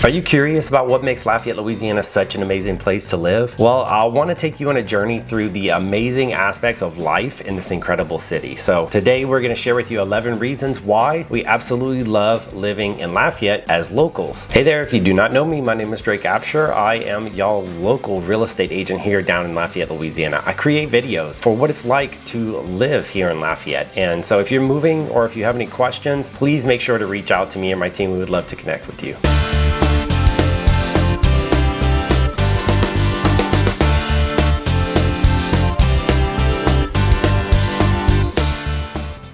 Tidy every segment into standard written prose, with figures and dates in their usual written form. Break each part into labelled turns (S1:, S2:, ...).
S1: Are you curious about what makes Lafayette, Louisiana such an amazing place to live? Well, I want to take you on a journey through the amazing aspects of life in this incredible city. So today we're going to share with you 11 reasons why we absolutely love living in Lafayette as locals. Hey there, if you do not know me, my name is Abshire. I am y'all local real estate agent here down in Lafayette, Louisiana. I create videos for what it's like to live here in Lafayette. And so if you're moving or if you have any questions, please make sure to reach out to me or my team. We would love to connect with you.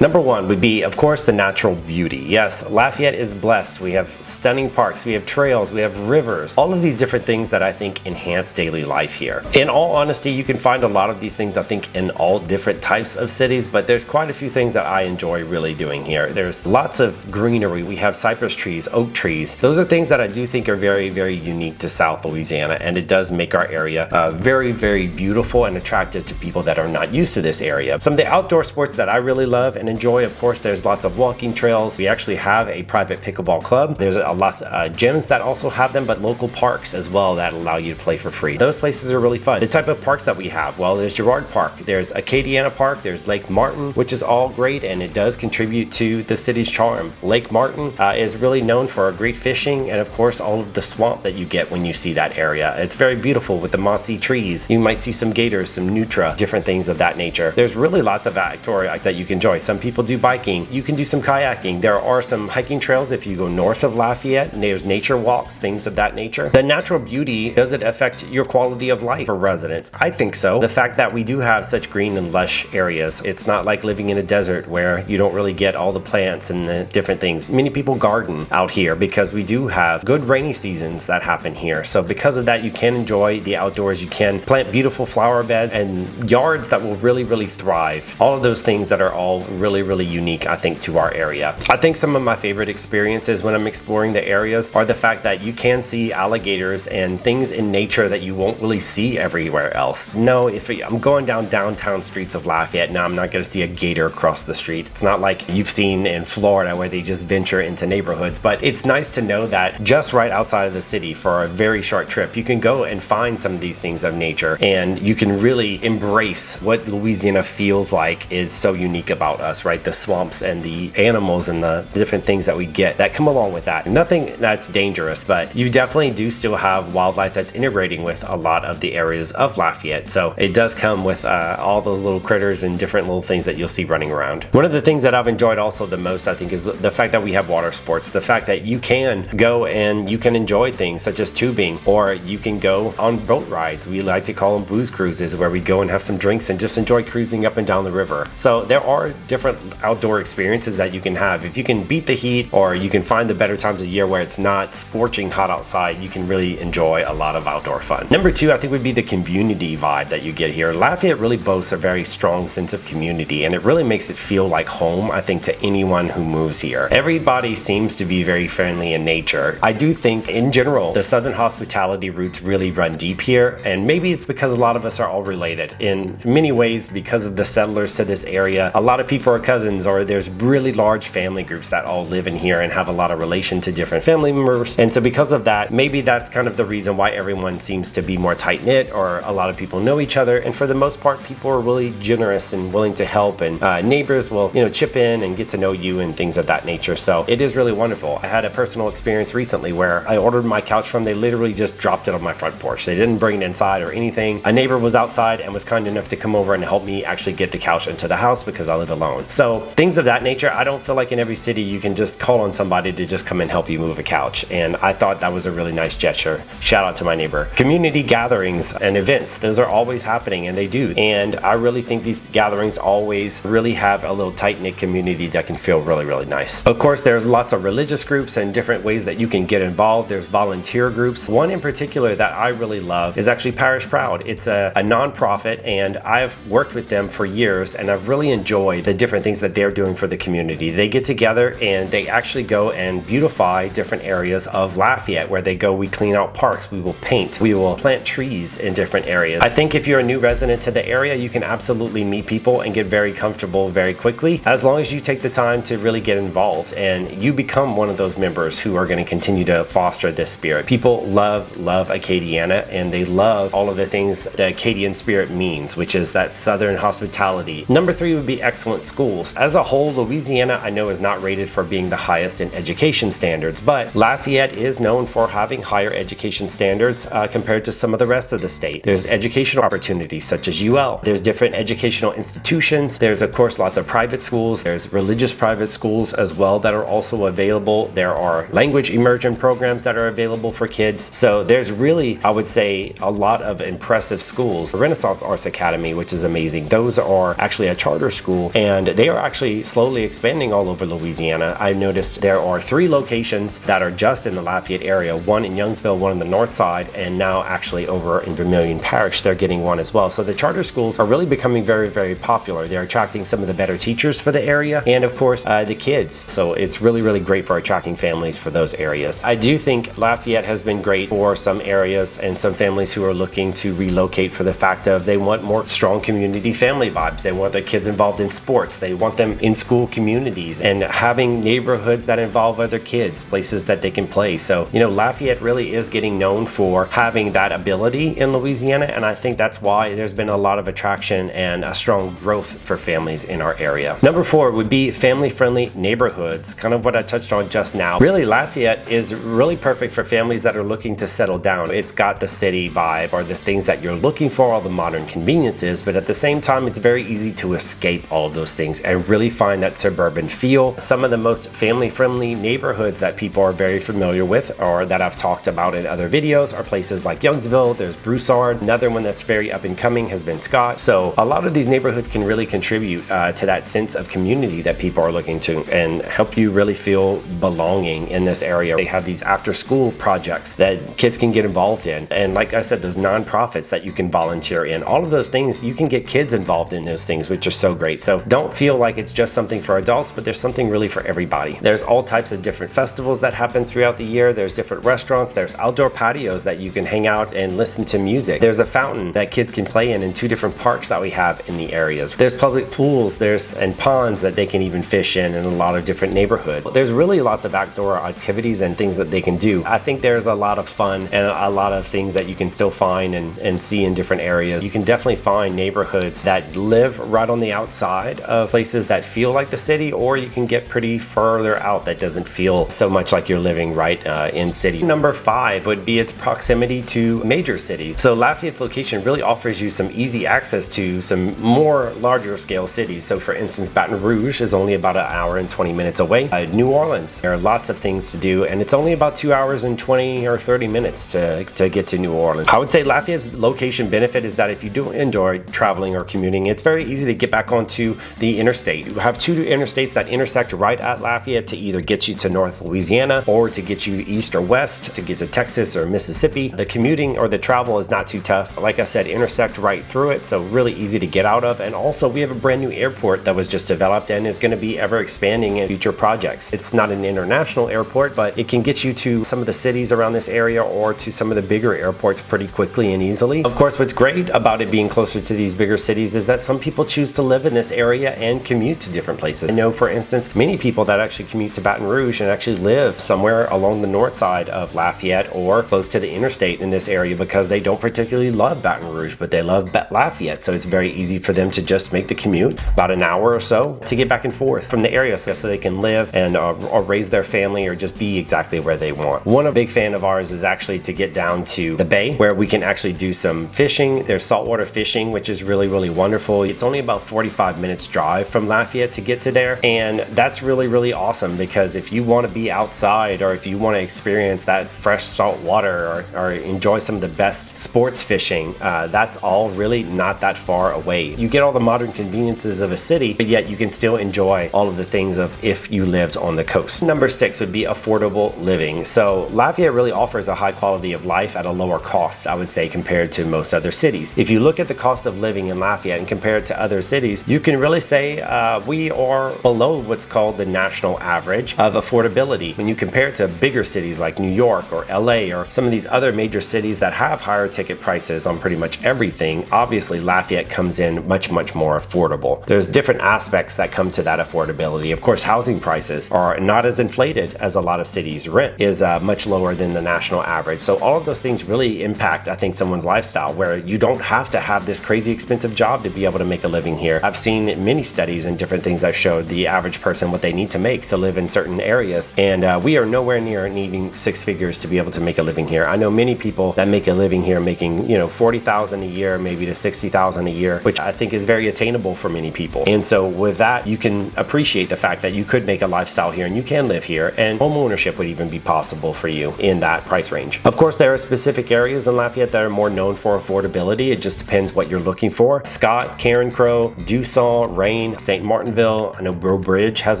S1: Number one would be, of course, the natural beauty. Yes, Lafayette is blessed. We have stunning parks, we have trails, we have rivers, all of these different things that I think enhance daily life here. In all honesty, you can find a lot of these things, I think, in all different types of cities, but there's quite a few things that I enjoy really doing here. There's lots of greenery. We have cypress trees, oak trees. Those are things that I do think are very, very unique to South Louisiana, and it does make our area very, very beautiful and attractive to people that are not used to this area. Some of the outdoor sports that I really love and enjoy, of course, there's lots of walking trails. We actually have a private pickleball club. There's lots of gyms that also have them, but local parks as well that allow you to play for free. Those places are really fun. The type of parks that we have, well, there's Girard Park, there's Acadiana Park, there's Lake Martin, which is all great, and it does contribute to the city's charm. Lake Martin is really known for great fishing and, of course, all of the swamp that you get when you see that area. It's very beautiful with the mossy trees. You might see some gators, some nutria, different things of that nature. There's really lots of activity that you can enjoy. Some people do biking. You can do some kayaking. There are some hiking trails if you go north of Lafayette, and there's nature walks, things of that nature. The natural beauty, does it affect your quality of life for residents? I think so. The fact that we do have such green and lush areas, it's not like living in a desert where you don't really get all the plants and the different things. Many people garden out here because we do have good rainy seasons that happen here. So because of that, you can enjoy the outdoors. You can plant beautiful flower beds and yards that will really, really thrive. All of those things that are all really, really unique, I think, to our area. I think some of my favorite experiences when I'm exploring the areas are the fact that you can see alligators and things in nature that you won't really see everywhere else. No, if I'm going down downtown streets of Lafayette, now I'm not going to see a gator across the street. It's not like you've seen in Florida where they just venture into neighborhoods, but it's nice to know that just right outside of the city for a very short trip, you can go and find some of these things of nature, and you can really embrace what Louisiana feels like is so unique about us, right? The swamps and the animals and the different things that we get that come along with that. Nothing that's dangerous, but you definitely do still have wildlife that's integrating with a lot of the areas of Lafayette. So it does come with all those little critters and different little things that you'll see running around. One of the things that I've enjoyed also the most, I think, is the fact that we have water sports. The fact that you can go and you can enjoy things such as tubing, or you can go on boat rides. We like to call them booze cruises, where we go and have some drinks and just enjoy cruising up and down the river. So there are different outdoor experiences that you can have. If you can beat the heat, or you can find the better times of year where it's not scorching hot outside, you can really enjoy a lot of outdoor fun. Number two, I think, would be the community vibe that you get here. Lafayette really boasts a very strong sense of community, and it really makes it feel like home, I think, to anyone who moves here. Everybody seems to be very friendly in nature. I do think, in general, the Southern hospitality roots really run deep here, and maybe it's because a lot of us are all related. In many ways, because of the settlers to this area, a lot of people are cousins, or there's really large family groups that all live in here and have a lot of relation to different family members. And so because of that, maybe that's kind of the reason why everyone seems to be more tight-knit, or a lot of people know each other. And for the most part, people are really generous and willing to help, and neighbors will, chip in and get to know you and things of that nature. So it is really wonderful. I had a personal experience recently where I ordered my couch from, they literally just dropped it on my front porch. They didn't bring it inside or anything. A neighbor was outside and was kind enough to come over and help me actually get the couch into the house because I live alone. So things of that nature, I don't feel like in every city you can just call on somebody to just come and help you move a couch. And I thought that was a really nice gesture. Shout out to my neighbor. Community gatherings and events, those are always happening, and they do. And I really think these gatherings always really have a little tight-knit community that can feel really, really nice. Of course, there's lots of religious groups and different ways that you can get involved. There's volunteer groups. One in particular that I really love is actually Parish Proud. It's a nonprofit, and I've worked with them for years, and I've really enjoyed the different different things that they're doing for the community. They get together and they actually go and beautify different areas of Lafayette where they go, we clean out parks, we will paint, we will plant trees in different areas. I think if you're a new resident to the area, you can absolutely meet people and get very comfortable very quickly, as long as you take the time to really get involved and you become one of those members who are going to continue to foster this spirit. People love Acadiana, and they love all of the things the Acadian spirit means, which is that southern hospitality. Number 3 would be excellent schools. As a whole, Louisiana I know is not rated for being the highest in education standards, but Lafayette is known for having higher education standards compared to some of the rest of the state. There's educational opportunities such as UL. There's different educational institutions. There's of course lots of private schools. There's religious private schools as well that are also available. There are language immersion programs that are available for kids. So there's really, I would say, a lot of impressive schools. The Renaissance Arts Academy, which is amazing. Those are actually a charter school, and they are actually slowly expanding all over Louisiana. I noticed there are 3 locations that are just in the Lafayette area, one in Youngsville, one on the north side, and now actually over in Vermilion Parish, they're getting one as well. So the charter schools are really becoming very, very popular. They're attracting some of the better teachers for the area, and of course the kids. So it's really, really great for attracting families for those areas. I do think Lafayette has been great for some areas and some families who are looking to relocate for the fact of they want more strong community family vibes. They want their kids involved in sports. They want them in school communities and having neighborhoods that involve other kids, places that they can play. So, you know, Lafayette really is getting known for having that ability in Louisiana, and I think that's why there's been a lot of attraction and a strong growth for families in our area. Number 4 would be family-friendly neighborhoods, kind of what I touched on just now. Really, Lafayette is really perfect for families that are looking to settle down. It's got the city vibe or the things that you're looking for, all the modern conveniences, but at the same time, it's very easy to escape all of those things and really find that suburban feel. Some of the most family-friendly neighborhoods that people are very familiar with, or that I've talked about in other videos, are places like Youngsville. There's Broussard. Another one that's very up and coming has been Scott. So a lot of these neighborhoods can really contribute to that sense of community that people are looking to and help you really feel belonging in this area. They have these after-school projects that kids can get involved in, and like I said, those nonprofits that you can volunteer in. All of those things, you can get kids involved in those things, which are so great. So don't feel like it's just something for adults, but there's something really for everybody. There's all types of different festivals that happen throughout the year. There's different restaurants. There's outdoor patios that you can hang out and listen to music. There's a fountain that kids can play in 2 different parks that we have in the areas. There's public pools, and ponds that they can even fish in a lot of different neighborhoods. There's really lots of outdoor activities and things that they can do. I think there's a lot of fun and a lot of things that you can still find and see in different areas. You can definitely find neighborhoods that live right on the outside of places that feel like the city, or you can get pretty further out that doesn't feel so much like you're living right in city. Number 5 would be its proximity to major cities. So Lafayette's location really offers you some easy access to some more larger scale cities. So for instance, Baton Rouge is only about 1 hour and 20 minutes away. New Orleans, there are lots of things to do, and it's only about 2 hours and 20 or 30 minutes to get to New Orleans. I would say Lafayette's location benefit is that if you do enjoy traveling or commuting, it's very easy to get back onto the interstate. You have 2 interstates that intersect right at Lafayette to either get you to North Louisiana or to get you east or west to get to Texas or Mississippi. The commuting or the travel is not too tough. Like I said, intersect right through it, so really easy to get out of. And also, we have a brand new airport that was just developed and is going to be ever expanding in future projects. It's not an international airport, but it can get you to some of the cities around this area or to some of the bigger airports pretty quickly and easily. Of course, what's great about it being closer to these bigger cities is that some people choose to live in this area and commute to different places. I know, for instance, many people that actually commute to Baton Rouge and actually live somewhere along the north side of Lafayette or close to the interstate in this area because they don't particularly love Baton Rouge, but they love Lafayette. So it's very easy for them to just make the commute about an hour or so to get back and forth from the area so they can live and or raise their family or just be exactly where they want. One big fan of ours is actually to get down to the bay where we can actually do some fishing. There's saltwater fishing, which is really, really wonderful. It's only about 45 minutes drive from Lafayette to get to there, and that's really, really awesome because if you want to be outside or if you want to experience that fresh salt water or enjoy some of the best sports fishing, that's all really not that far away. You get all the modern conveniences of a city, but yet you can still enjoy all of the things of if you lived on the coast. Number 6 would be affordable living. So Lafayette really offers a high quality of life at a lower cost, I would say, compared to most other cities. If you look at the cost of living in Lafayette and compare it to other cities, you can really say say we are below what's called the national average of affordability. When you compare it to bigger cities like New York or LA or some of these other major cities that have higher ticket prices on pretty much everything, obviously Lafayette comes in much more affordable. There's different aspects that come to that affordability. Of course, housing prices are not as inflated as a lot of cities. Rent is much lower than the national average. So all of those things really impact, I think, someone's lifestyle, where you don't have to have this crazy expensive job to be able to make a living here. I've seen many studies and different things that showed the average person what they need to make to live in certain areas, and we are nowhere near needing six figures to be able to make a living here. I know many people that make a living here making, $40,000 a year, maybe to $60,000 a year, which I think is very attainable for many people. And so with that, you can appreciate the fact that you could make a lifestyle here and you can live here, and home ownership would even be possible for you in that price range. Of course, there are specific areas in Lafayette that are more known for affordability. It just depends what you're looking for. Scott, Karen Crow, Dussault, Rain, St. Martinville. I know Breaux Bridge has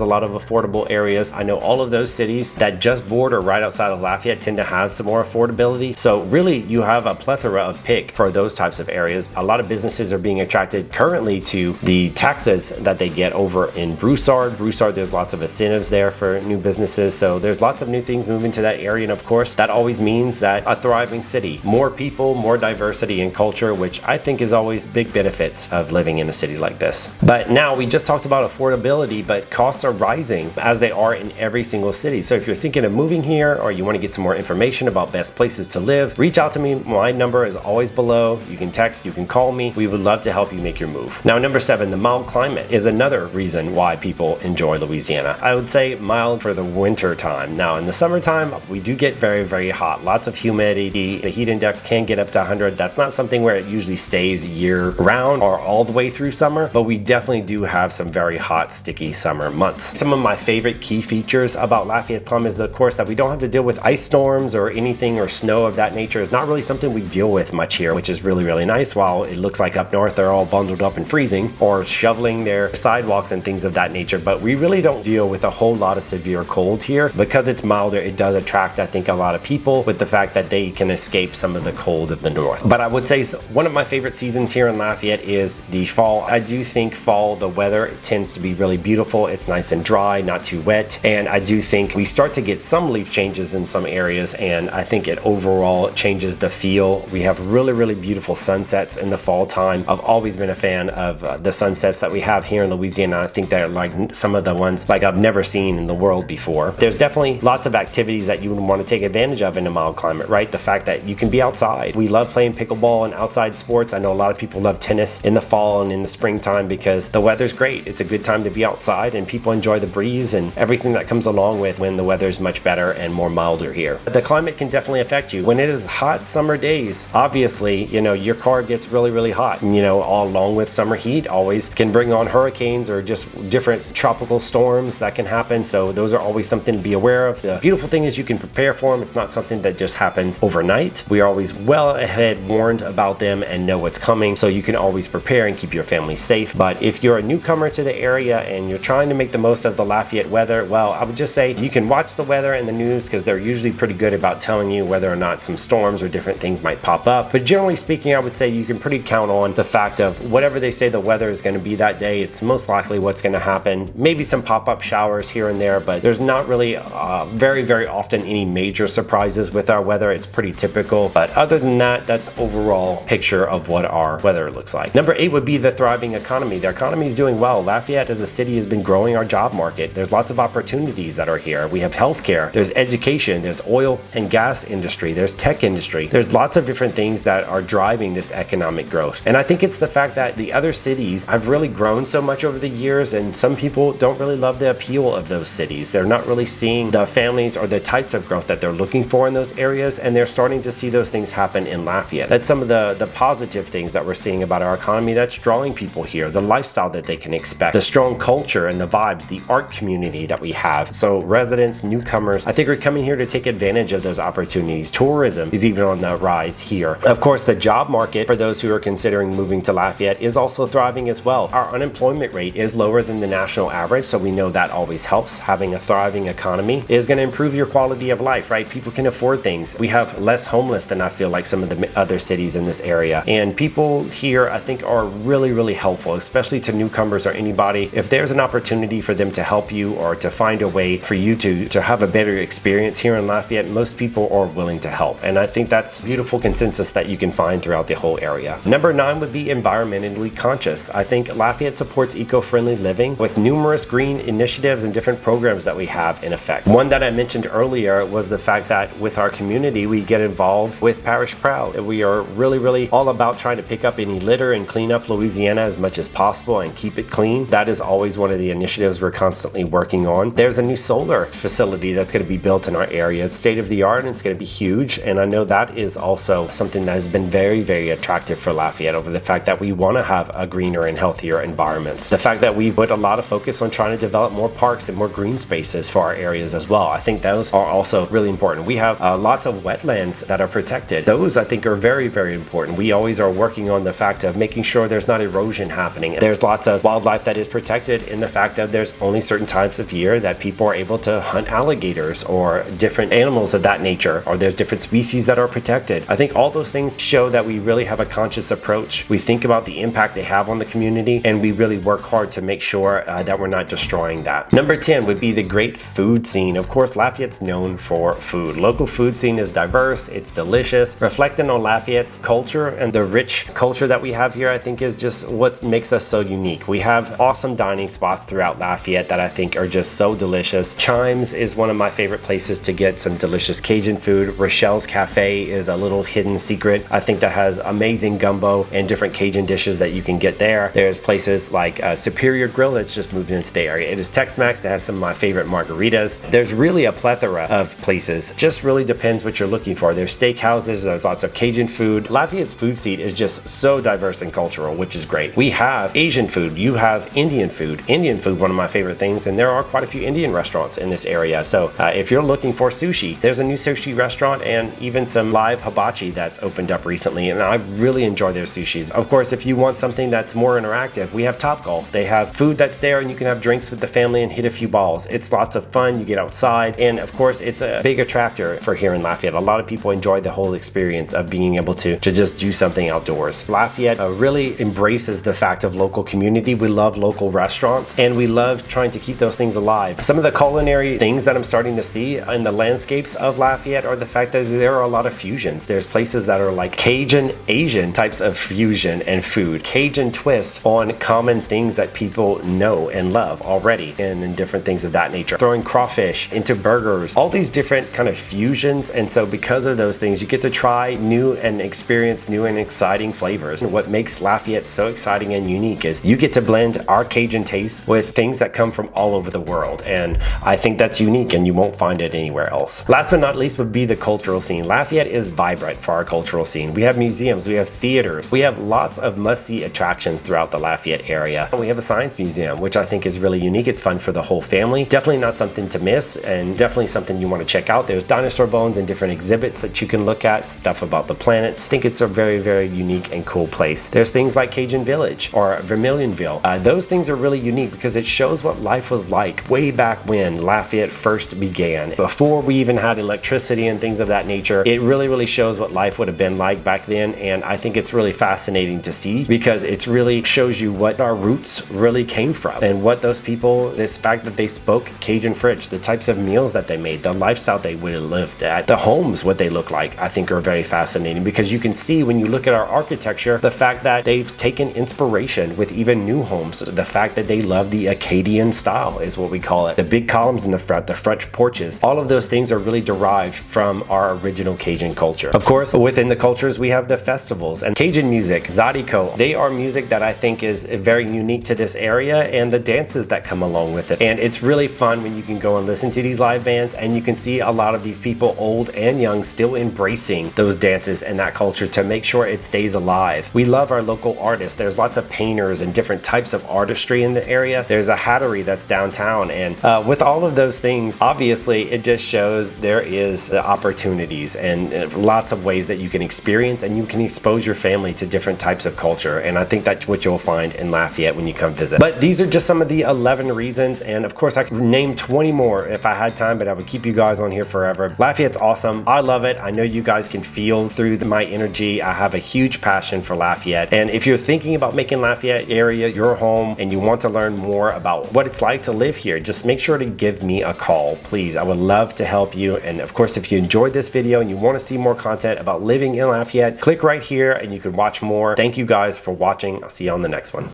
S1: a lot of affordable areas. I know all of those cities that just border right outside of Lafayette tend to have some more affordability. So really, you have a plethora of pick for those types of areas. A lot of businesses are being attracted currently to the taxes that they get over in Broussard. Broussard, there's lots of incentives there for new businesses. So there's lots of new things moving to that area. And of course, that always means that a thriving city, more people, more diversity and culture, which I think is always big benefits of living in a city like this. But now we just talked about affordability, but costs are rising as they are in every single city. So if you're thinking of moving here or you want to get some more information about best places to live, reach out to me. My number is always below. You can text, you can call me. We would love to help you make your move. Now, number 7, the mild climate is another reason why people enjoy Louisiana. I would say mild for the winter time. Now, in the summertime, we do get very hot. Lots of humidity. The heat index can get up to 100. That's not something where it usually stays year round or all the way through summer, but we definitely do have some very hot, sticky summer months. Some of my favorite key features about Lafayette's climate is, of course, that we don't have to deal with ice storms or anything or snow of that nature. It's not really something we deal with much here, which is really nice. While it looks like up north they're all bundled up and freezing or shoveling their sidewalks and things of that nature, but we really don't deal with a whole lot of severe cold here. Because it's milder, it does attract, I think, a lot of people with the fact that they can escape some of the cold of the north. But I would say one of my favorite seasons here in Lafayette is the fall. I do think fall, the weather tends to be really beautiful. It's nice and dry, not too wet, and I do think we start to get some leaf changes in some areas, and I think it overall changes the feel. We have really beautiful sunsets in the fall time. I've always been a fan of the sunsets that we have here in Louisiana. I think they're like some of the ones like I've never seen in the world before. There's definitely lots of activities that you would want to take advantage of in a mild climate, right? The fact that you can be outside. We love playing pickleball and outside sports. I know a lot of people love tennis in the fall and in the springtime because the weather's great. It's a good time to be outside and people enjoy the breeze and everything that comes along with when the weather's much better and more milder here. The climate can definitely affect you. When it is hot summer days, obviously, your car gets really hot. All along with summer heat always can bring on hurricanes or just different tropical storms that can happen. So those are always something to be aware of. The beautiful thing is you can prepare for them. It's not something that just happens overnight. We are always well ahead warned about them and know what's coming. So you can always prepare and keep your family safe. But if you're a newcomer to the area and you're trying to make the most of the Lafayette weather, well, I would just say you can watch the weather and the news because they're usually pretty good about telling you whether or not some storms or different things might pop up. But generally speaking, I would say you can pretty count on the fact of whatever they say the weather is going to be that day, it's most likely what's going to happen. Maybe some pop-up showers here and there, but there's not really very often any major surprises with our weather. It's pretty typical. But other than that, that's overall picture of what our weather looks like. Number 8 would be the thriving economy. The economy is doing well. Lafayette as a city has been growing our job market. There's lots of opportunities that are here. We have healthcare, there's education, there's oil and gas industry, there's tech industry. There's lots of different things that are driving this economic growth. And I think it's the fact that the other cities have really grown so much over the years, and some people don't really love the appeal of those cities. They're not really seeing the families or the types of growth that they're looking for in those areas, and they're starting to see those things happen in Lafayette. That's some of the positive things that we're seeing about our economy that's drawing people here, the lifestyle that they can expect, the strong culture and the vibes, the art community that we have. So residents, newcomers, I think are coming here to take advantage of those opportunities. Tourism is even on the rise here. Of course, the job market for those who are considering moving to Lafayette is also thriving as well. Our unemployment rate is lower than the national average, so we know that always helps. Having a thriving economy is going to improve your quality of life, right? People can afford things. We have less homeless than I feel like some of the other cities in this area, and people here I think are really helpful, especially to new newcomers or anybody, if there's an opportunity for them to help you or to find a way for you to have a better experience here in Lafayette, most people are willing to help. And I think that's beautiful consensus that you can find throughout the whole area. Number 9 would be environmentally conscious. I think Lafayette supports eco-friendly living with numerous green initiatives and different programs that we have in effect. One that I mentioned earlier was the fact that with our community, we get involved with Parish Proud. We are really all about trying to pick up any litter and clean up Louisiana as much as possible and keep it clean. That is always one of the initiatives we're constantly working on. There's a new solar facility that's going to be built in our area. It's state of the art and it's going to be huge, and I know that is also something that has been very attractive for Lafayette over the fact that we want to have a greener and healthier environments. The fact that we've put a lot of focus on trying to develop more parks and more green spaces for our areas as well. I think those are also really important. We have lots of wetlands that are protected. Those I think are very important. We always are working on the fact of making sure there's not erosion happening. There's lots of wildlife that is protected in the fact that there's only certain times of year that people are able to hunt alligators or different animals of that nature, or there's different species that are protected. I think all those things show that we really have a conscious approach. We think about the impact they have on the community, and we really work hard to make sure that we're not destroying that. Number 10 would be the great food scene. Of course, Lafayette's known for food. Local food scene is diverse, it's delicious. Reflecting on Lafayette's culture and the rich culture that we have here, I think is just what makes us so unique. We have awesome dining spots throughout Lafayette that I think are just so delicious. Chimes is one of my favorite places to get some delicious Cajun food. Rochelle's Cafe is a little hidden secret. I think that has amazing gumbo and different Cajun dishes that you can get there. There's places like Superior Grill that's just moved into the area. It is Tex-Mex. It has some of my favorite margaritas. There's really a plethora of places. Just really depends what you're looking for. There's steakhouses. There's lots of Cajun food. Lafayette's food scene is just so diverse and cultural, which is great. We have Asian food. You have Indian food. Indian food, one of my favorite things, and there are quite a few Indian restaurants in this area. So if you're looking for sushi, there's a new sushi restaurant and even some live hibachi that's opened up recently, and I really enjoy their sushis. Of course, if you want something that's more interactive, we have Topgolf. They have food that's there and you can have drinks with the family and hit a few balls. It's lots of fun. You get outside, and of course, it's a big attractor for here in Lafayette. A lot of people enjoy the whole experience of being able to just do something outdoors. Lafayette really embraces the fact of local community. We love local restaurants, and we love trying to keep those things alive. Some of the culinary things that I'm starting to see in the landscapes of Lafayette are the fact that there are a lot of fusions. There's places that are like Cajun Asian types of fusion and food, Cajun twist on common things that people know and love already, and different things of that nature. Throwing crawfish into burgers, all these different kind of fusions, and so because of those things, you get to try new and experience new and exciting flavors. And what makes Lafayette so exciting and unique is you get to blend our Cajun taste with things that come from all over the world, and I think that's unique and you won't find it anywhere else. Last but not least would be the cultural scene. Lafayette is vibrant for our cultural scene. We have museums, we have theaters, we have lots of must-see attractions throughout the Lafayette area. We have a science museum, which I think is really unique. It's fun for the whole family. Definitely not something to miss, and definitely something you want to check out. There's dinosaur bones and different exhibits that you can look at, stuff about the planets. I think it's a very unique and cool place. There's things like Cajun Village or Vermilionville. Those things are really unique because it shows what life was like way back when Lafayette first began. Before we even had electricity and things of that nature, it really shows what life would have been like back then, and I think it's really fascinating to see because it really shows you what our roots really came from and what those people, this fact that they spoke Cajun French, the types of meals that they made, the lifestyle they would have lived at, the homes, what they look like, I think are very fascinating because you can see when you look at our architecture, the fact that they've taken inspiration with even new homes. The fact that they love the Acadian style is what we call it. The big columns in the front porches, all of those things are really derived from our original Cajun culture. Of course, within the cultures, we have the festivals and Cajun music, Zydeco. They are music that I think is very unique to this area, and the dances that come along with it. And it's really fun when you can go and listen to these live bands and you can see a lot of these people, old and young, still embracing those dances and that culture to make sure it stays alive. We love our local artists. There's lots of painters and different types of artistry in the area. There's a hattery that's downtown, and with all of those things, obviously it just shows there is opportunities and lots of ways that you can experience and you can expose your family to different types of culture, and I think that's what you'll find in Lafayette when you come visit. But these are just some of the 11 reasons, and of course I could name 20 more if I had time, but I would keep you guys on here forever. Lafayette's awesome. I love it. I know you guys can feel through my energy. I have a huge passion for Lafayette, and if you're thinking about making Lafayette area area, your home, and you want to learn more about what it's like to live here, just make sure to give me a call, please. I would love to help you. And of course, if you enjoyed this video and you want to see more content about living in Lafayette, click right here and you can watch more. Thank you guys for watching. I'll see you on the next one.